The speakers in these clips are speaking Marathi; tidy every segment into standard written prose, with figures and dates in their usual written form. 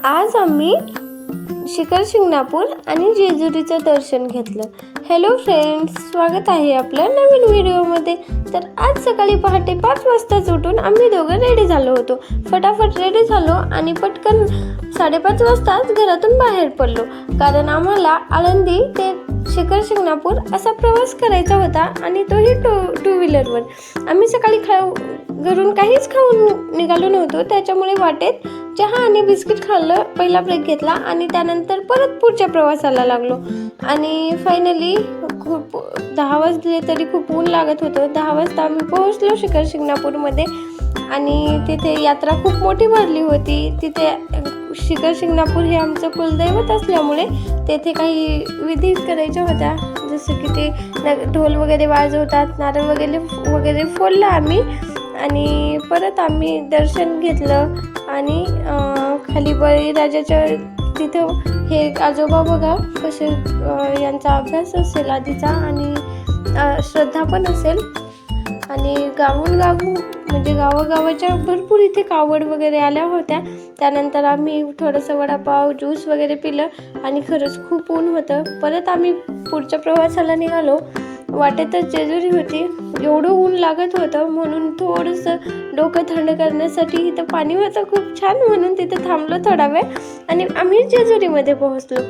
आज आम्ही शिखर शिंगणापूर आणि जेजुरीचं दर्शन घेतलं. हॅलो फ्रेंड्स, स्वागत आहे आपल्या नवीन व्हिडिओमध्ये. तर आज सकाळी पहाटे 5 वाजताच उठून आम्ही दोघं रेडी झालो होतो. फटाफट रेडी झालो आणि पटकन 5:30 वाजताच घरातून बाहेर पडलो, कारण आम्हाला आळंदी ते शिखर शिंगणापूर असा प्रवास करायचा होता आणि तोही टू व्हीलरवर. आम्ही सकाळी घरून काहीच खाऊन निघालो नव्हतो, त्याच्यामुळे वाटेत चहा आणि बिस्किट खाल्लं, पहिला ब्रेक घेतला आणि त्यानंतर परत पुढच्या प्रवासाला लागलो. आणि फायनली खूप 10 वाजले तरी खूप ऊन लागत होतं. 10 वाजता आम्ही पोहोचलो शिखर शिंगणापूरमध्ये आणि तिथे यात्रा खूप मोठी भरली होती. तिथे शिखर शिंगणापूर हे आमचं कुलदैवत असल्यामुळे तेथे काही विधी करायच्या होत्या, जसं की ते ढोल वगैरे वाजवतात, नारळ वगैरे फोडला आम्ही आणि परत आम्ही दर्शन घेतलं. आणि खाली बळीराजाच्या तिथं हे आजोबा बघा कसे, यांचा अभ्यास असेल आधीचा आणि श्रद्धा पण असेल. आणि म्हणजे गावागावाच्या भरपूर इथे कावड वगैरे आल्या होत्या. त्यानंतर आम्ही थोडंसं वडापाव ज्यूस वगैरे पिलं आणि खरंच खूप ऊन होतं. परत आम्ही पुढच्या प्रवासाला निघालो. वाटेतच जेजुरी होती. एवढं ऊन लागत होतं म्हणून थोडंसं डोकं थंड करण्यासाठी इथं पाणी होतं खूप छान, म्हणून तिथं थांबलो थोडा वेळ आणि आम्ही जेजुरीमध्ये पोहोचलो.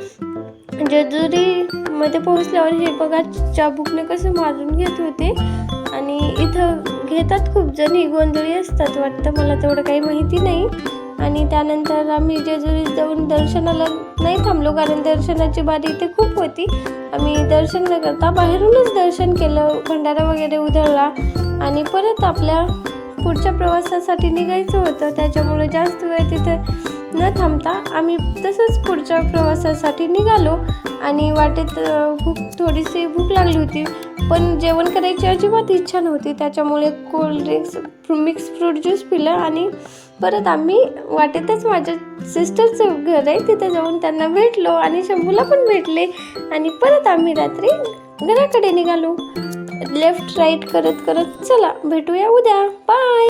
जेजुरीमध्ये पोहोचल्यावर हे बघा चाबुकने कसं मारून घेत होते आणि इथं घेतात खूप जण, ही गोंधळी असतात वाटतं, मला तेवढं काही माहिती नाही. आणि त्यानंतर आम्ही जेजुरीत जाऊन दर्शनाला नाही थांबलो, कारण दर्शनाची बारी इथे खूप होती. आम्ही दर्शन न करता बाहेरूनच दर्शन केलं, भंडारा वगैरे उधळला आणि परत आपल्या पुढच्या प्रवासासाठी निघायचं होतं. त्याच्यामुळे जास्त वेळ तिथे न थांबता आम्ही तसंच पुढच्या प्रवासासाठी निघालो. आणि वाटेत थोडीशी भूक लागली होती, पण जेवण करायची अजिबात इच्छा नव्हती, त्याच्यामुळे कोल्ड्रिंक्स मिक्स फ्रूट ज्यूस पिलं आणि परत आम्ही वाटेतच माझ्या सिस्टरचं घर आहे तिथे जाऊन त्यांना भेटलो आणि शंभूला पण भेटले आणि परत आम्ही रात्री घराकडे निघालो. लेफ्ट राईट करत चला भेटूया उद्या. बाय.